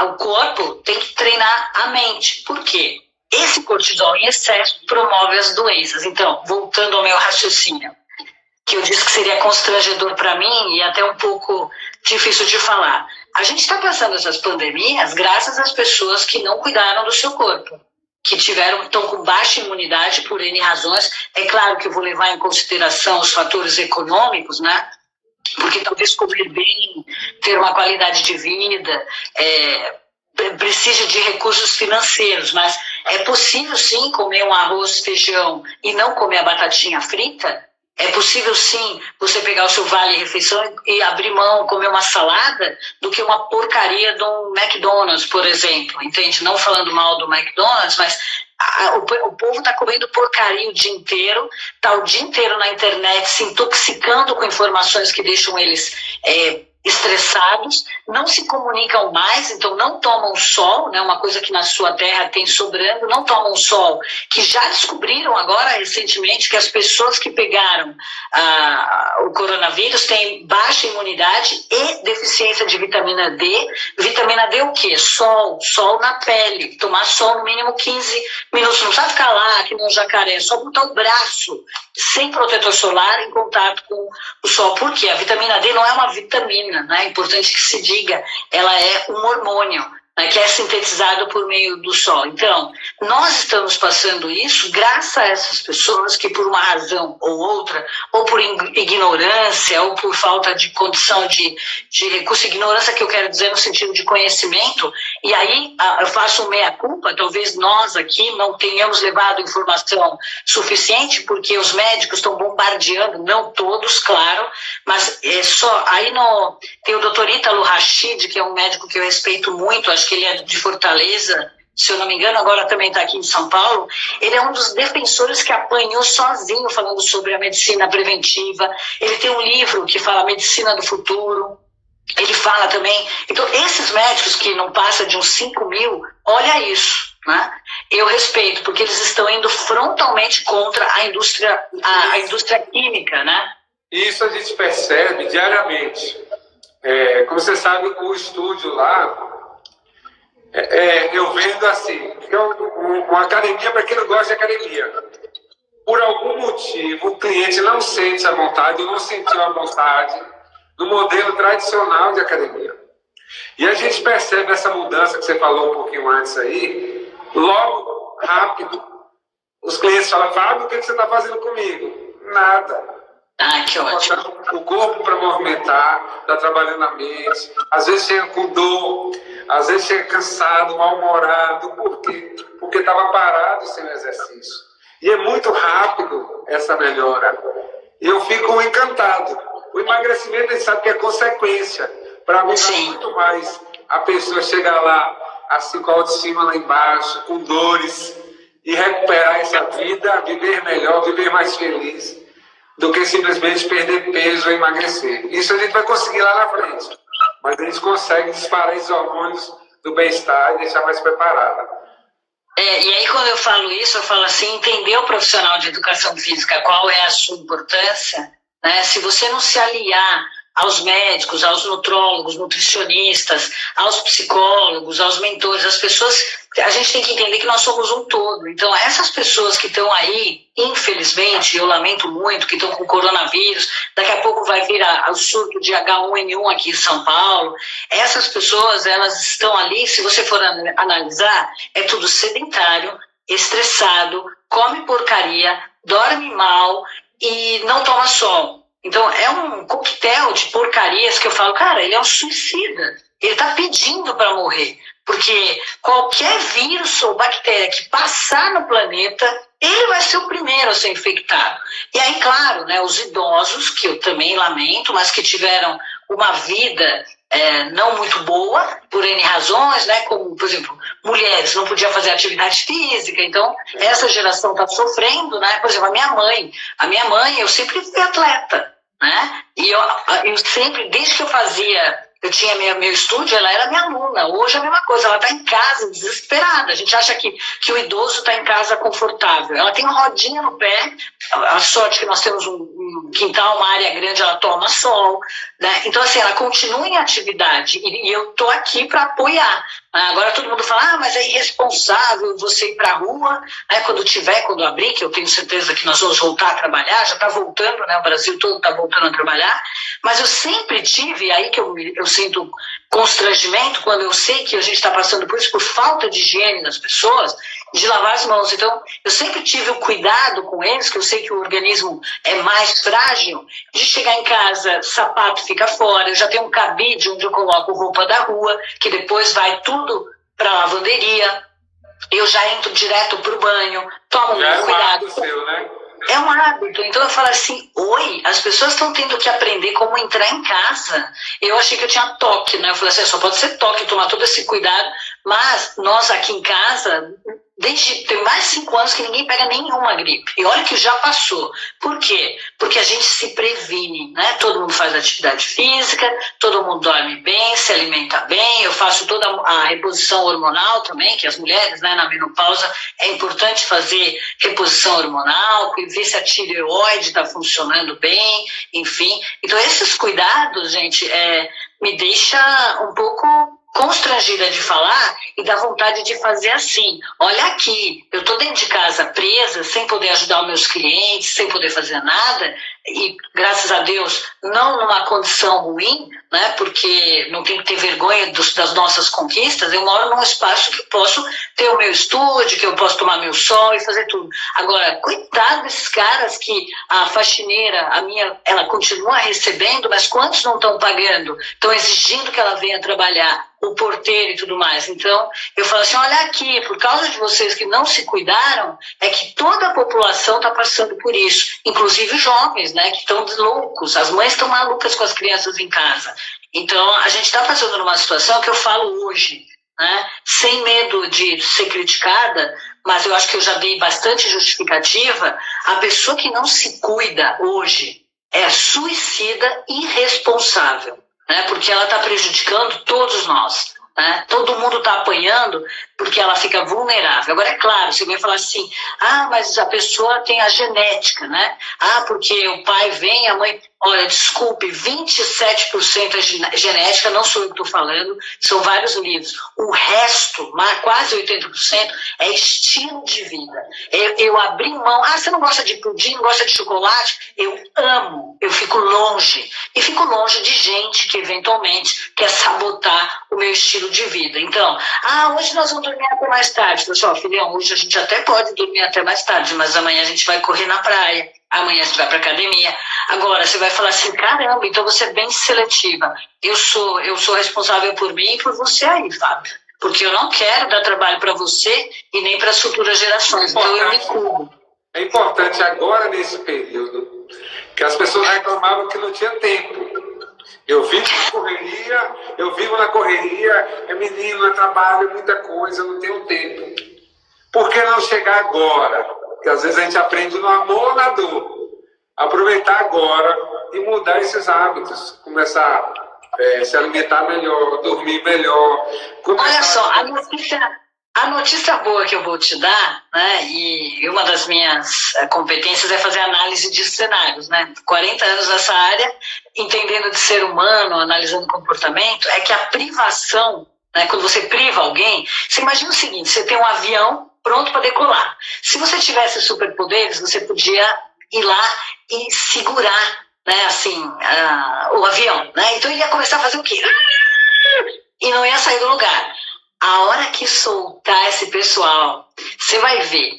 o corpo, tem que treinar a mente. Por quê? Esse cortisol em excesso promove as doenças. Então, voltando ao meu raciocínio, que eu disse que seria constrangedor para mim e até um pouco difícil de falar. A gente está passando essas pandemias graças às pessoas que não cuidaram do seu corpo, que estão com baixa imunidade por N razões. É claro que eu vou levar em consideração os fatores econômicos, né? Porque talvez comer bem, ter uma qualidade de vida, precisa de recursos financeiros, mas é possível sim comer um arroz, feijão e não comer a batatinha frita? É possível sim você pegar o seu vale-refeição e abrir mão, comer uma salada, do que uma porcaria de um McDonald's, por exemplo, entende? Não falando mal do McDonald's, mas o povo está comendo porcaria o dia inteiro, está o dia inteiro na internet se intoxicando com informações que deixam eles estressados, não se comunicam mais, então não tomam sol, né, uma coisa que na sua terra tem sobrando, não tomam sol, que já descobriram agora recentemente que as pessoas que pegaram o coronavírus têm baixa imunidade e deficiência de vitamina D. Vitamina D o quê? Sol na pele, tomar sol no mínimo 15 minutos, não precisa ficar lá que nem um jacaré, só botar o braço sem protetor solar em contato com o sol. Por quê? A vitamina D não é uma vitamina, melatonina, né? É importante que se diga, ela é um hormônio, né, que é sintetizado por meio do sol. Então, nós estamos passando isso graças a essas pessoas que, por uma razão ou outra, ou por ignorância, ou por falta de condição de recurso, ignorância que eu quero dizer no sentido de conhecimento, e aí eu faço meia-culpa, talvez nós aqui não tenhamos levado informação suficiente, porque os médicos estão bombardeando, não todos, claro, mas é só, aí tem o doutor Ítalo Rachid, que é um médico que eu respeito muito, acho que ele é de Fortaleza, se eu não me engano, agora também está aqui em São Paulo. Ele é um dos defensores que apanhou sozinho falando sobre a medicina preventiva. Ele tem um livro que fala Medicina do Futuro. Ele fala também. Então, esses médicos que não passam de uns 5 mil, olha isso, né? Eu respeito, porque eles estão indo frontalmente contra a indústria química, né? Isso a gente percebe diariamente. Como você sabe, o estúdio lá, eu vendo assim, uma academia para quem não gosta de academia. Por algum motivo, o cliente não sente a vontade, ou não sentiu a vontade no modelo tradicional de academia. E a gente percebe essa mudança que você falou um pouquinho antes aí, logo, rápido. Os clientes falam, Fábio, o que você está fazendo comigo? Nada. Ah, que ótimo. O corpo para movimentar, está trabalhando a mente, às vezes chega com dor, às vezes chega cansado, mal-humorado. Por quê? Porque estava parado sem o exercício. E é muito rápido essa melhora. E eu fico encantado. O emagrecimento, a gente sabe que é consequência. Para mim, é muito mais a pessoa chegar lá, assim, com a autoestima lá embaixo, com dores, e recuperar essa vida, viver melhor, viver mais feliz, do que simplesmente perder peso ou emagrecer. Isso a gente vai conseguir lá na frente. Mas a gente consegue disparar esses hormônios do bem-estar e deixar mais preparada. E aí quando eu falo isso, eu falo assim, entender o profissional de educação física, qual é a sua importância, né? Se você não se aliar aos médicos, aos nutrólogos, nutricionistas, aos psicólogos, aos mentores, às pessoas, a gente tem que entender que nós somos um todo. Então, essas pessoas que estão aí, infelizmente, eu lamento muito, que estão com coronavírus, daqui a pouco vai vir o surto de H1N1 aqui em São Paulo, essas pessoas, elas estão ali, se você for analisar, é tudo sedentário, estressado, come porcaria, dorme mal e não toma sol. Então, é um coquetel de porcarias que eu falo, cara, ele é um suicida. Ele está pedindo para morrer. Porque qualquer vírus ou bactéria que passar no planeta, ele vai ser o primeiro a ser infectado. E aí, claro, né, os idosos, que eu também lamento, mas que tiveram uma vida não muito boa, por N razões, né, como, por exemplo, mulheres não podiam fazer atividade física, então essa geração está sofrendo, né? Por exemplo, a minha mãe, eu sempre fui atleta, né? E eu sempre, desde que eu tinha meu estúdio, ela era minha aluna. Hoje é a mesma coisa, ela está em casa desesperada. A gente acha que o idoso está em casa confortável. Ela tem uma rodinha no pé, a sorte que nós temos um quintal, uma área grande, ela toma sol, né? Então, assim, ela continua em atividade e eu estou aqui para apoiar. Agora todo mundo fala, mas é irresponsável você ir para a rua, né, quando abrir, que eu tenho certeza que nós vamos voltar a trabalhar, já está voltando, né, o Brasil todo está voltando a trabalhar, mas eu sempre tive, aí que eu sinto constrangimento quando eu sei que a gente está passando por isso, por falta de higiene das pessoas, de lavar as mãos. Então, eu sempre tive o cuidado com eles, que eu sei que o organismo é mais frágil, de chegar em casa, sapato fica fora, eu já tenho um cabide onde eu coloco roupa da rua, que depois vai tudo para a lavanderia, eu já entro direto para o banho, tomo muito cuidado. Seu, né? É um hábito. Então eu falo assim, as pessoas estão tendo que aprender como entrar em casa. Eu achei que eu tinha toque, né? Eu falei assim, só pode ser toque, tomar todo esse cuidado, mas nós aqui em casa, tem mais de 5 anos que ninguém pega nenhuma gripe. E olha que já passou. Por quê? Porque a gente se previne, né? Todo mundo faz atividade física, todo mundo dorme bem, se alimenta bem. Eu faço toda a reposição hormonal também, que as mulheres, né, na menopausa, é importante fazer reposição hormonal, ver se a tireoide está funcionando bem, enfim. Então, esses cuidados, gente, me deixa um pouco constrangida de falar e dá vontade de fazer assim. Olha aqui, eu estou dentro de casa presa, sem poder ajudar os meus clientes, sem poder fazer nada, e graças a Deus, não numa condição ruim, né, porque não tem que ter vergonha das nossas conquistas. Eu moro num espaço que eu posso ter o meu estúdio, que eu posso tomar meu sol e fazer tudo. Agora, coitado desses caras que a faxineira, ela continua recebendo, mas quantos não estão pagando? Estão exigindo que ela venha trabalhar, o porteiro e tudo mais. Então, eu falo assim, olha aqui, por causa de vocês que não se cuidaram, é que toda a população está passando por isso, inclusive jovens, né, que estão loucos, as mães estão malucas com as crianças em casa. Então, a gente está passando numa situação que eu falo hoje, né, sem medo de ser criticada, mas eu acho que eu já dei bastante justificativa. A pessoa que não se cuida hoje é suicida irresponsável, né, porque ela está prejudicando todos nós, né? Todo mundo está apanhando porque ela fica vulnerável. Agora, é claro, você vai falar assim, mas a pessoa tem a genética, né? Porque o pai vem, a mãe... Olha, desculpe, 27% é genética, não sou eu que estou falando, são vários livros. O resto, quase 80%, é estilo de vida. Eu abri mão, você não gosta de pudim, não gosta de chocolate? Eu amo, eu fico longe. E fico longe de gente que eventualmente quer sabotar o meu estilo de vida. Então, hoje nós vamos dormir até mais tarde. Pessoal, filhão, hoje a gente até pode dormir até mais tarde, mas amanhã a gente vai correr na praia. Amanhã você vai para academia. Agora, você vai falar assim, caramba, então você é bem seletiva. Eu sou responsável por mim e por você aí, Fábio. Porque eu não quero dar trabalho para você e nem para as futuras gerações. Então eu me cuido. É importante agora, nesse período, que as pessoas reclamavam que não tinha tempo. Eu vivo na correria, é menino, é trabalho, é muita coisa, eu não tenho tempo. Por que não chegar agora? Porque às vezes a gente aprende no amor ou na dor. Aproveitar agora e mudar esses hábitos. Começar a se alimentar melhor, dormir melhor. Olha só, a notícia boa que eu vou te dar, né, e uma das minhas competências é fazer análise de cenários, né? 40 anos nessa área, entendendo de ser humano, analisando comportamento, é que a privação, né, quando você priva alguém, você imagina o seguinte, você tem um avião pronto para decolar. Se você tivesse superpoderes, você podia ir lá e segurar, né, assim, o avião, né? Então ele ia começar a fazer o quê? E não ia sair do lugar. A hora que soltar esse pessoal, você vai ver,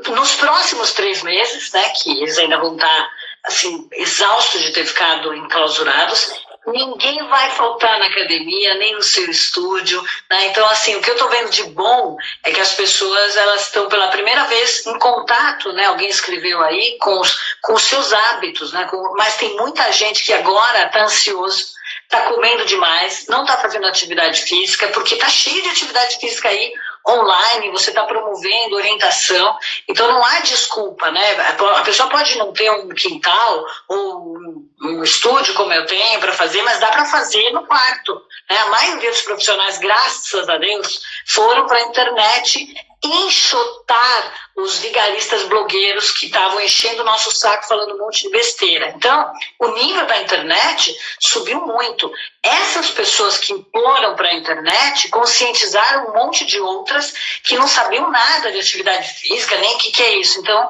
nos próximos 3 meses, né, que eles ainda vão estar, assim, exaustos de ter ficado enclausurados, ninguém vai faltar na academia, nem no seu estúdio, né? Então, assim, o que eu estou vendo de bom é que as pessoas, elas estão pela primeira vez em contato, né? Alguém escreveu aí, com os seus hábitos, né? Mas tem muita gente que agora está ansioso, está comendo demais, não está fazendo atividade física, porque está cheio de atividade física aí, online, você está promovendo orientação, então não há desculpa, né? A pessoa pode não ter um quintal ou um estúdio como eu tenho para fazer, mas dá para fazer no quarto, né? A maioria dos profissionais, graças a Deus, foram para a internet enxotar os vigaristas blogueiros que estavam enchendo o nosso saco falando um monte de besteira. Então, o nível da internet subiu muito. Essas pessoas que foram para a internet conscientizaram um monte de outras que não sabiam nada de atividade física, nem o que é isso. Então,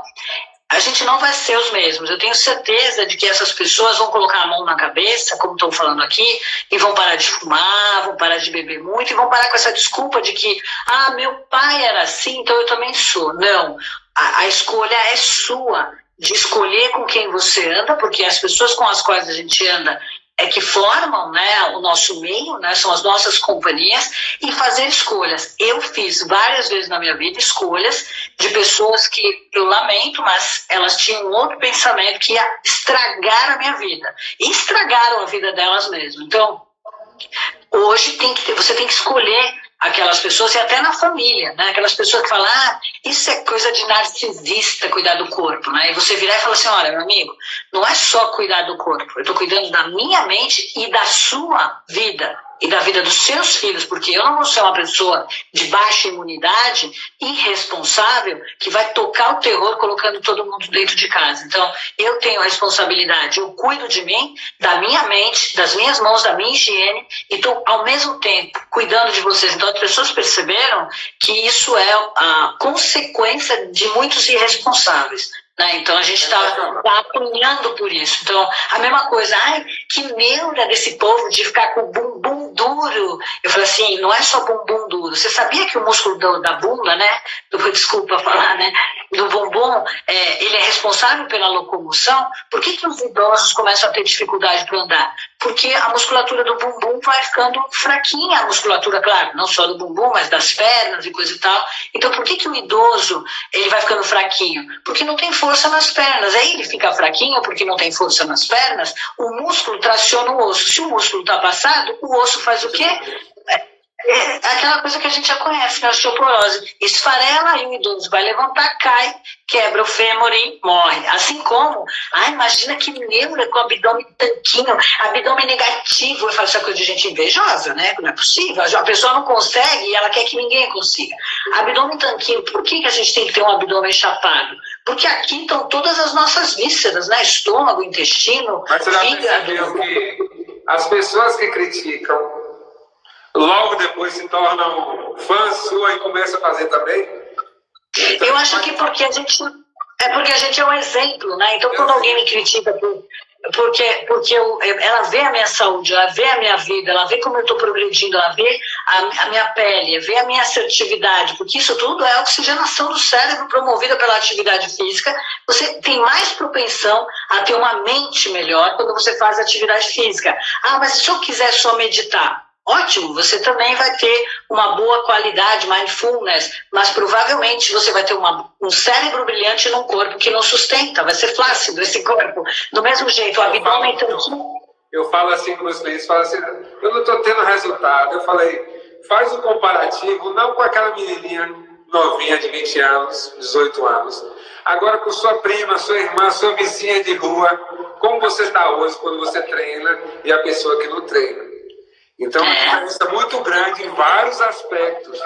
a gente não vai ser os mesmos. Eu tenho certeza de que essas pessoas vão colocar a mão na cabeça, como estão falando aqui, e vão parar de fumar, vão parar de beber muito, e vão parar com essa desculpa de que, meu pai era assim, então eu também sou. Não, a escolha é sua, de escolher com quem você anda, porque as pessoas com as quais a gente anda é que formam, né, o nosso meio, né, são as nossas companhias, e fazer escolhas. Eu fiz várias vezes na minha vida escolhas de pessoas que eu lamento, mas elas tinham um outro pensamento que ia estragar a minha vida. E estragaram a vida delas mesmo. Então, hoje você tem que escolher aquelas pessoas, e até na família, né? Aquelas pessoas que falam, isso é coisa de narcisista, cuidar do corpo, né? E você virar e falar assim, olha, meu amigo, não é só cuidar do corpo, eu estou cuidando da minha mente e da sua vida, e da vida dos seus filhos, porque eu não vou ser uma pessoa de baixa imunidade, irresponsável, que vai tocar o terror colocando todo mundo dentro de casa. Então, eu tenho a responsabilidade, eu cuido de mim, da minha mente, das minhas mãos, da minha higiene, e estou, ao mesmo tempo, cuidando de vocês. Então, as pessoas perceberam que isso é a consequência de muitos irresponsáveis. né? Então a gente está apanhando por isso. Então, a mesma coisa, ai, que neura desse povo de ficar com o bumbum duro. Eu falei assim, não é só bumbum duro. Você sabia que o músculo da bunda, né? Desculpa falar, né? Do bumbum, ele é responsável pela locomoção. Por que os idosos começam a ter dificuldade para andar? Porque a musculatura do bumbum vai ficando fraquinha, a musculatura, claro, não só do bumbum, mas das pernas e coisa e tal. Então, por que o idoso ele vai ficando fraquinho? Porque não tem força nas pernas. Aí ele fica fraquinho porque não tem força nas pernas, o músculo traciona o osso. Se o músculo está passado, o osso faz o quê? É aquela coisa que a gente já conhece, né? Osteoporose. Esfarela e o idoso vai levantar, cai, quebra o fêmur e morre. Assim como, imagina que neura com abdômen tanquinho, abdômen negativo. Eu falo, isso é coisa de gente invejosa, né? Não é possível. A pessoa não consegue e ela quer que ninguém consiga. Abdômen tanquinho, por que a gente tem que ter um abdômen chapado? Porque aqui estão todas as nossas vísceras, né? Estômago, intestino, mas você já fígado. percebeu que as pessoas que criticam logo depois se tornam fãs sua e começam a fazer também? Então, eu acho que porque a gente é um exemplo, né? Então, quando alguém me critica porque ela vê a minha saúde, ela vê a minha vida, ela vê como eu estou progredindo, ela vê a minha pele, vê a minha assertividade, porque isso tudo é a oxigenação do cérebro promovida pela atividade física. Você tem mais propensão a ter uma mente melhor quando você faz atividade física. Mas se eu quiser só meditar, ótimo, você também vai ter uma boa qualidade, mindfulness, mas provavelmente você vai ter um cérebro brilhante num corpo que não sustenta, vai ser flácido esse corpo. Do mesmo jeito, o abdômen tanquinho. Eu falo assim com meus clientes, falo assim, eu não estou tendo resultado. Eu falei, faz um comparativo, não com aquela menininha novinha de 20 anos, 18 anos, agora com sua prima, sua irmã, sua vizinha de rua, como você está hoje quando você treina e a pessoa que não treina. Então, uma diferença muito grande em vários aspectos.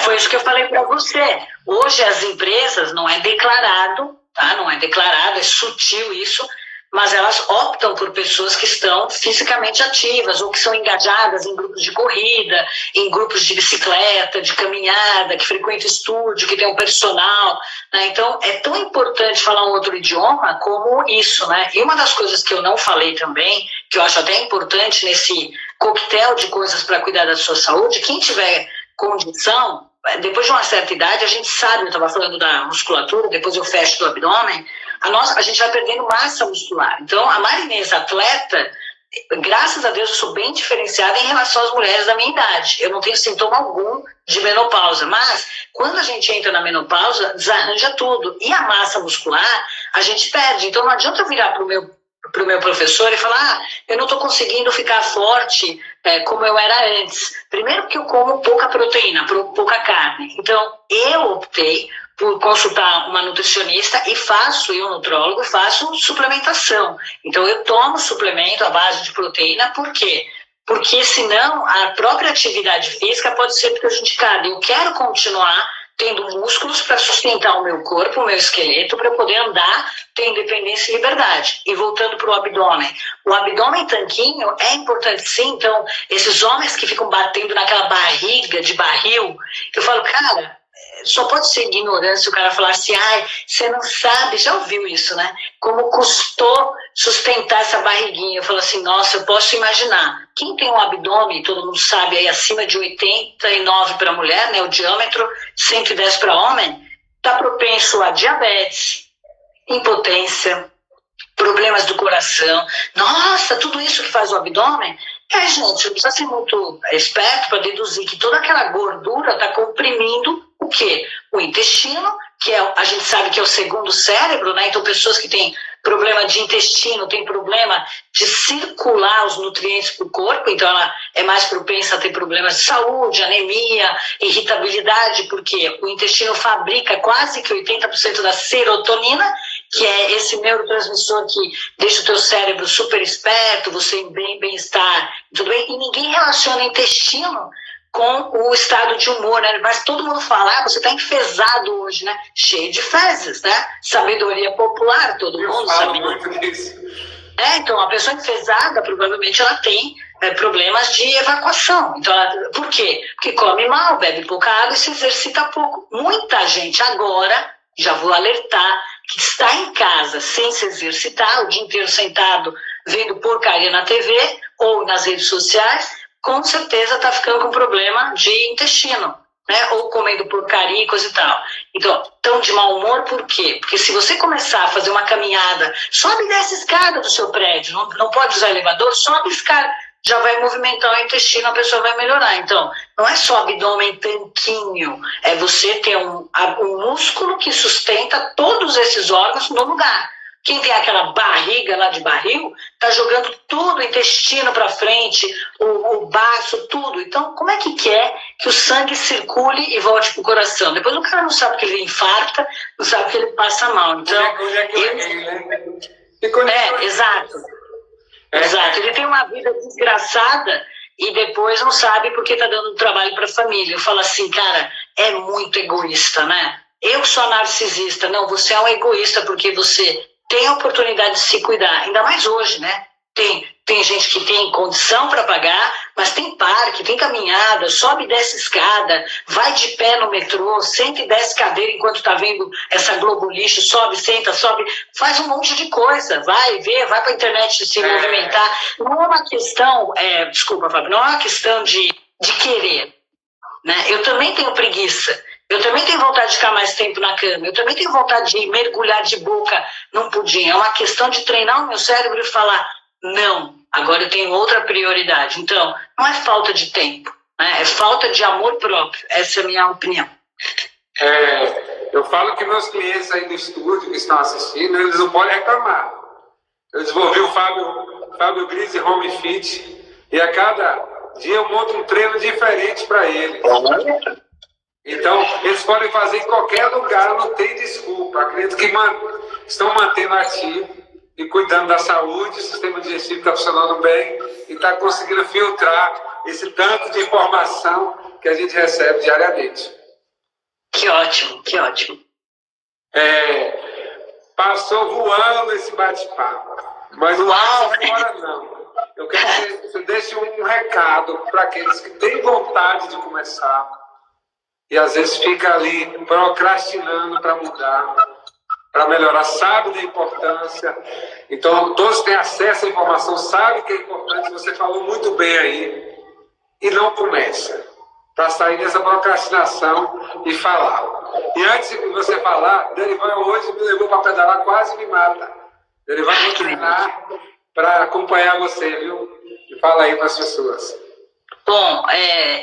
Foi isso que eu falei para você. Hoje as empresas, não é declarado, tá? Não é declarado, é sutil isso, mas elas optam por pessoas que estão fisicamente ativas ou que são engajadas em grupos de corrida, em grupos de bicicleta, de caminhada, que frequentam estúdio, que tem um personal, né? Então, é tão importante falar um outro idioma como isso, né? E uma das coisas que eu não falei também, que eu acho até importante nesse coquetel de coisas para cuidar da sua saúde, quem tiver condição, depois de uma certa idade, a gente sabe, eu estava falando da musculatura, depois eu fecho do abdômen, a gente vai perdendo massa muscular. Então, a Marinês, atleta, graças a Deus, eu sou bem diferenciada em relação às mulheres da minha idade. Eu não tenho sintoma algum de menopausa, mas quando a gente entra na menopausa, desarranja tudo. E a massa muscular, a gente perde. Então, não adianta eu virar para o meu professor e falar, eu não estou conseguindo ficar forte como eu era antes. Primeiro porque eu como pouca proteína, pouca carne. Então, eu optei por consultar uma nutricionista e eu nutrólogo, faço suplementação. Então, eu tomo suplemento à base de proteína, por quê? Porque senão a própria atividade física pode ser prejudicada. Eu quero continuar tendo músculos para sustentar o meu corpo, o meu esqueleto, para eu poder andar, ter independência e liberdade. E voltando para o abdômen tanquinho é importante sim. Então, esses homens que ficam batendo naquela barriga de barril, eu falo, cara, só pode ser ignorância o cara falar assim, você não sabe, já ouviu isso, né? Como custou sustentar essa barriguinha. Eu falo assim, nossa, eu posso imaginar. Quem tem um abdômen, todo mundo sabe, aí acima de 89 para mulher, né? O diâmetro, 110 para homem, está propenso a diabetes, impotência, problemas do coração. Nossa, tudo isso que faz o abdômen. Gente, não precisa ser muito esperto para deduzir que toda aquela gordura está comprimindo o quê? O intestino, que a gente sabe que é o segundo cérebro, né? Então, pessoas que têm problema de intestino, têm problema de circular os nutrientes para o corpo, então ela é mais propensa a ter problemas de saúde, anemia, irritabilidade, porque o intestino fabrica quase que 80% da serotonina, que é esse neurotransmissor que deixa o teu cérebro super esperto, você em bem-estar, tudo bem? E ninguém relaciona intestino com o estado de humor, né? Mas todo mundo fala, você está enfesado hoje, né? Cheio de fezes, né? Sabedoria popular, todo mundo sabe. Muito disso. Então, a pessoa enfesada, provavelmente, ela tem problemas de evacuação. Então, por quê? Porque come mal, bebe pouca água e se exercita pouco. Muita gente agora, já vou alertar, que está em casa sem se exercitar, o dia inteiro sentado vendo porcaria na TV ou nas redes sociais, com certeza está ficando com problema de intestino, né? Ou comendo porcaria e coisa e tal. Então, tão de mau humor por quê? Porque se você começar a fazer uma caminhada, sobe e desce a escada do seu prédio, não pode usar elevador, sobe a escada, já vai movimentar o intestino, a pessoa vai melhorar. Então, não é só abdômen tanquinho, é você ter um músculo que sustenta todos esses órgãos no lugar. Quem tem aquela barriga lá de barril, tá jogando tudo, o intestino para frente, o baço, tudo. Então, como é que quer que o sangue circule e volte pro coração? Depois o cara não sabe que ele infarta, não sabe que ele passa mal. Então, exato. Exato. Ele tem uma vida desgraçada e depois não sabe porque tá dando trabalho para a família. Eu falo assim, cara, é muito egoísta, né? Eu sou narcisista. Não, você é um egoísta porque você tem a oportunidade de se cuidar, ainda mais hoje, né? Tem gente que tem condição para pagar, mas tem parque, tem caminhada, sobe e desce escada, vai de pé no metrô, senta e desce cadeira enquanto está vendo essa Globo lixo, sobe, senta, sobe, faz um monte de coisa, vai ver, vai para a internet se movimentar. Não é uma questão, desculpa, Fábio, não é uma questão de querer, né? Eu também tenho preguiça. Eu também tenho vontade de ficar mais tempo na cama. Eu também tenho vontade de mergulhar de boca num pudim. É uma questão de treinar o meu cérebro e falar, não, agora eu tenho outra prioridade. Então, não é falta de tempo, né? É falta de amor próprio. Essa é a minha opinião. Eu falo que meus clientes aí no estúdio que estão assistindo, eles não podem reclamar. Eu desenvolvi o Fábio Grise Home Fit e a cada dia eu monto um treino diferente para eles. Então, eles podem fazer em qualquer lugar, não tem desculpa. Acredito que estão mantendo ativo e cuidando da saúde, o sistema digestivo está funcionando bem e está conseguindo filtrar esse tanto de informação que a gente recebe diariamente. Que ótimo, que ótimo. Passou voando esse bate-papo, mas não passa fora não. Eu quero que você deixe um recado para aqueles que têm vontade de começar, e às vezes fica ali procrastinando para mudar, para melhorar, sabe da importância. Então, todos têm acesso à informação, sabem que é importante, você falou muito bem aí, e não começa, para sair dessa procrastinação e falar. E antes de você falar, Derivan hoje me levou para pedalar, quase me mata. Derivan vai treinar para acompanhar você, viu? E fala aí para as pessoas. Bom,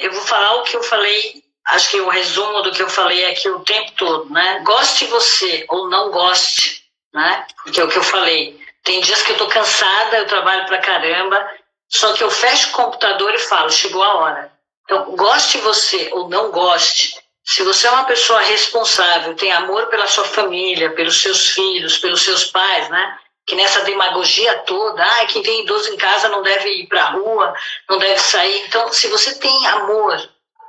eu vou falar o que eu falei. Acho que o resumo do que eu falei aqui o tempo todo, né? Goste você ou não goste, né? Porque é o que eu falei. Tem dias que eu tô cansada, eu trabalho pra caramba, só que eu fecho o computador e falo, chegou a hora. Então, goste você ou não goste, se você é uma pessoa responsável, tem amor pela sua família, pelos seus filhos, pelos seus pais, né? Que nessa demagogia toda, quem tem idoso em casa não deve ir pra rua, não deve sair. Então, se você tem amor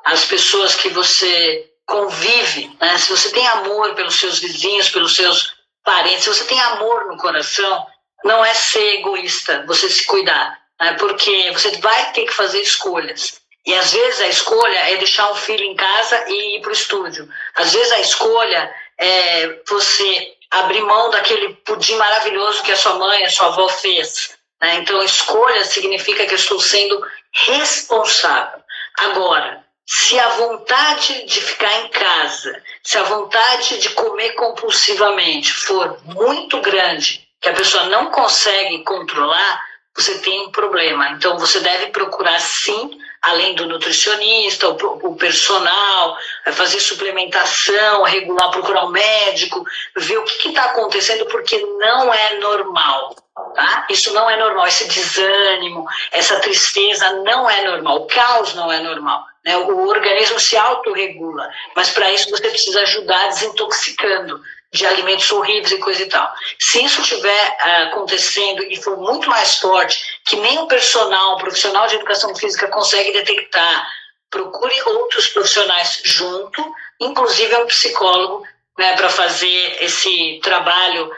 as pessoas que você convive, né? Se você tem amor pelos seus vizinhos, pelos seus parentes, se você tem amor no coração, não é ser egoísta, você se cuidar, né? Porque você vai ter que fazer escolhas. E às vezes a escolha é deixar um filho em casa e ir para o estúdio. Às vezes a escolha é você abrir mão daquele pudim maravilhoso que a sua mãe, a sua avó fez, né? Então escolha significa que eu estou sendo responsável. Agora, se a vontade de ficar em casa, se a vontade de comer compulsivamente for muito grande, que a pessoa não consegue controlar, você tem um problema. Então, você deve procurar, sim, além do nutricionista, o personal, fazer suplementação, regular, procurar um médico, ver o que está acontecendo, porque não é normal. Tá? Isso não é normal, esse desânimo, essa tristeza não é normal, o caos não é normal, né? O organismo se autorregula, mas para isso você precisa ajudar desintoxicando de alimentos horríveis e coisa e tal. Se isso estiver acontecendo e for muito mais forte, que nem o personal, o profissional de educação física consegue detectar, procure outros profissionais junto, inclusive um psicólogo, né, para fazer esse trabalho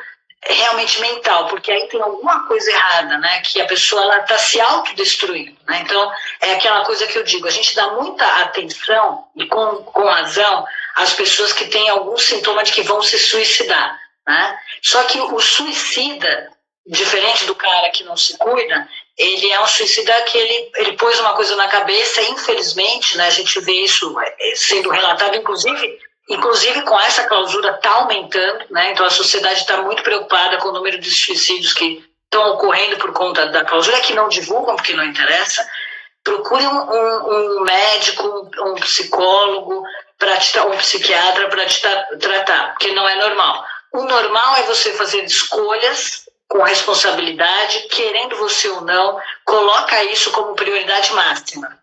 realmente mental, porque aí tem alguma coisa errada, né? Que a pessoa está se autodestruindo, né? Então, é aquela coisa que eu digo, a gente dá muita atenção, e com razão, às pessoas que têm algum sintoma de que vão se suicidar. né? Só que o suicida, diferente do cara que não se cuida, ele é um suicida que ele pôs uma coisa na cabeça, e infelizmente, né, a gente vê isso sendo relatado, inclusive com essa clausura está aumentando, né? Então a sociedade está muito preocupada com o número de suicídios que estão ocorrendo por conta da clausura, que não divulgam porque não interessa. Procure um médico, um psicólogo, um psiquiatra para te tratar, porque não é normal. O normal é você fazer escolhas com responsabilidade, querendo você ou não, coloca isso como prioridade máxima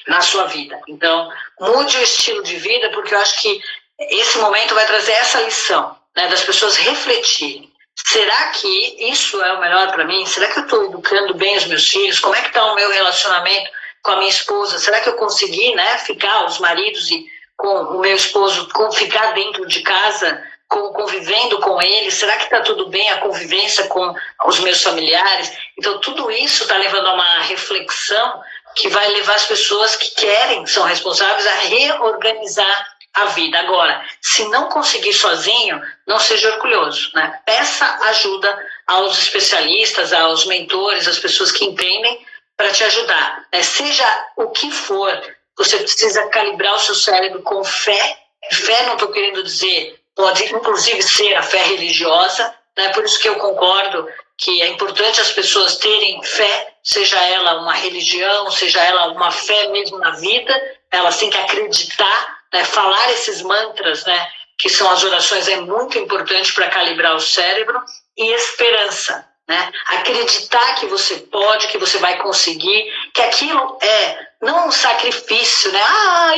na sua vida. Então, mude o estilo de vida, porque eu acho que esse momento vai trazer essa lição, né, das pessoas refletirem. Será que isso é o melhor para mim? Será que eu estou educando bem os meus filhos? Como é que está o meu relacionamento com a minha esposa? Será que eu consegui, né, ficar, os maridos e com o meu esposo, ficar dentro de casa, convivendo com ele? Será que está tudo bem a convivência com os meus familiares? Então, tudo isso está levando a uma reflexão que vai levar as pessoas que querem, são responsáveis, a reorganizar a vida. Agora, se não conseguir sozinho, não seja orgulhoso, né? Peça ajuda aos especialistas, aos mentores, às pessoas que entendem para te ajudar, né? Seja o que for, você precisa calibrar o seu cérebro com fé. Fé, não estou querendo dizer, pode inclusive ser a fé religiosa, né? Por isso que eu concordo que é importante as pessoas terem fé, seja ela uma religião, seja ela uma fé mesmo na vida, elas têm que acreditar, né? Falar esses mantras, né, que são as orações, é muito importante para calibrar o cérebro. E esperança, né? Acreditar que você pode, que você vai conseguir, que aquilo é não um sacrifício, né?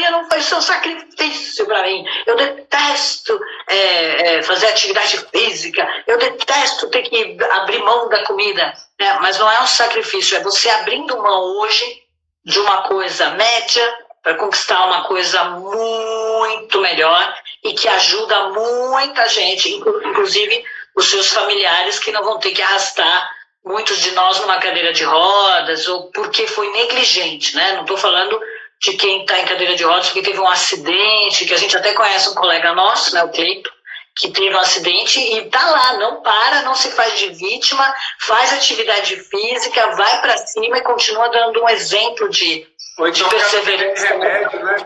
Eu não faço um sacrifício para mim. Eu detesto fazer atividade física. Eu detesto ter que abrir mão da comida, né? Mas não é um sacrifício, é você abrindo mão hoje de uma coisa média para conquistar uma coisa muito melhor e que ajuda muita gente, inclusive os seus familiares, que não vão ter que arrastar muitos de nós numa cadeira de rodas, ou porque foi negligente, né? Não estou falando de quem está em cadeira de rodas porque teve um acidente, que a gente até conhece um colega nosso, né, o Cleito, que teve um acidente e está lá, não para, não se faz de vítima, faz atividade física, vai para cima e continua dando um exemplo de perseverança. Remédio, né?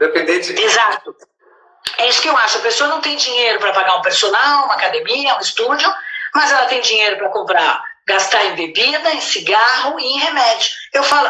Dependente de... Exato. É isso que eu acho. A pessoa não tem dinheiro para pagar um personal, uma academia, um estúdio, mas ela tem dinheiro para comprar, gastar em bebida, em cigarro e em remédio.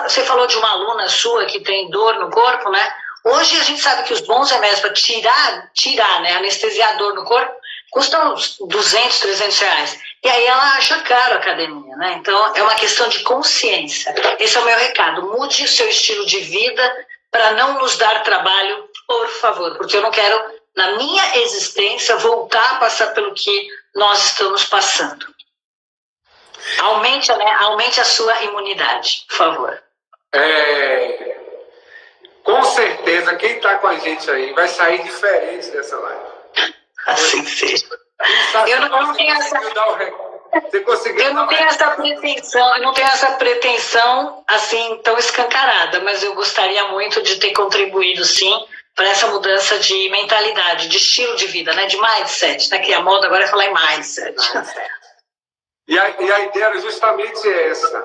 Você falou de uma aluna sua que tem dor no corpo, né? Hoje a gente sabe que os bons remédios para tirar, né, anestesiar a dor no corpo, custam uns 200, 300 reais. E aí ela acha caro a academia, né? Então é uma questão de consciência. Esse é o meu recado. Mude o seu estilo de vida para não nos dar trabalho, por favor. Porque eu não quero, na minha existência, voltar a passar pelo que nós estamos passando. Aumente a sua imunidade, por favor. Com certeza, quem está com a gente aí vai sair diferente dessa live. Assim seja. Eu não tenho essa pretensão assim tão escancarada, mas eu gostaria muito de ter contribuído sim para essa mudança de mentalidade, de estilo de vida, né, de mindset, né, que a moda agora é falar em mindset. E a ideia era justamente essa: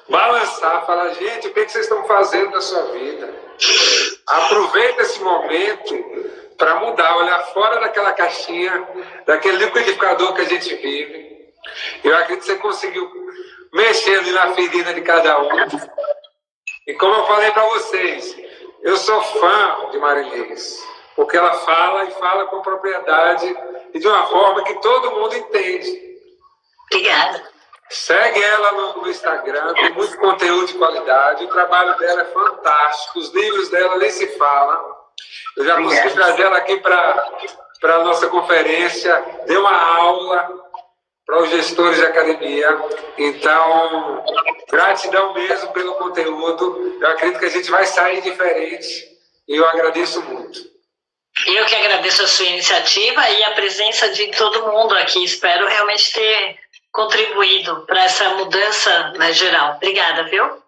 balançar, falar, gente, o que vocês estão fazendo na sua vida? Aproveita esse momento para mudar, olhar fora daquela caixinha, daquele liquidificador que a gente vive. Eu acredito que você conseguiu mexer ali na ferida de cada um. E como eu falei para vocês, eu sou fã de Marilys, porque ela fala e fala com propriedade e de uma forma que todo mundo entende. Obrigada. Segue ela no Instagram, tem muito conteúdo de qualidade, o trabalho dela é fantástico, os livros dela nem se falam. Eu já consegui trazer ela aqui para a nossa conferência, deu uma aula para os gestores de academia. Então, gratidão mesmo pelo conteúdo. Eu acredito que a gente vai sair diferente e eu agradeço muito. Eu que agradeço a sua iniciativa e a presença de todo mundo aqui. Espero realmente ter contribuído para essa mudança, né, geral. Obrigada, viu?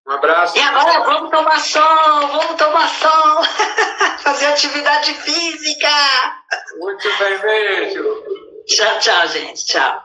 Um abraço. E agora vamos tomar sol, fazer atividade física. Muito bem, beijo. Tchau, tchau, gente. Tchau.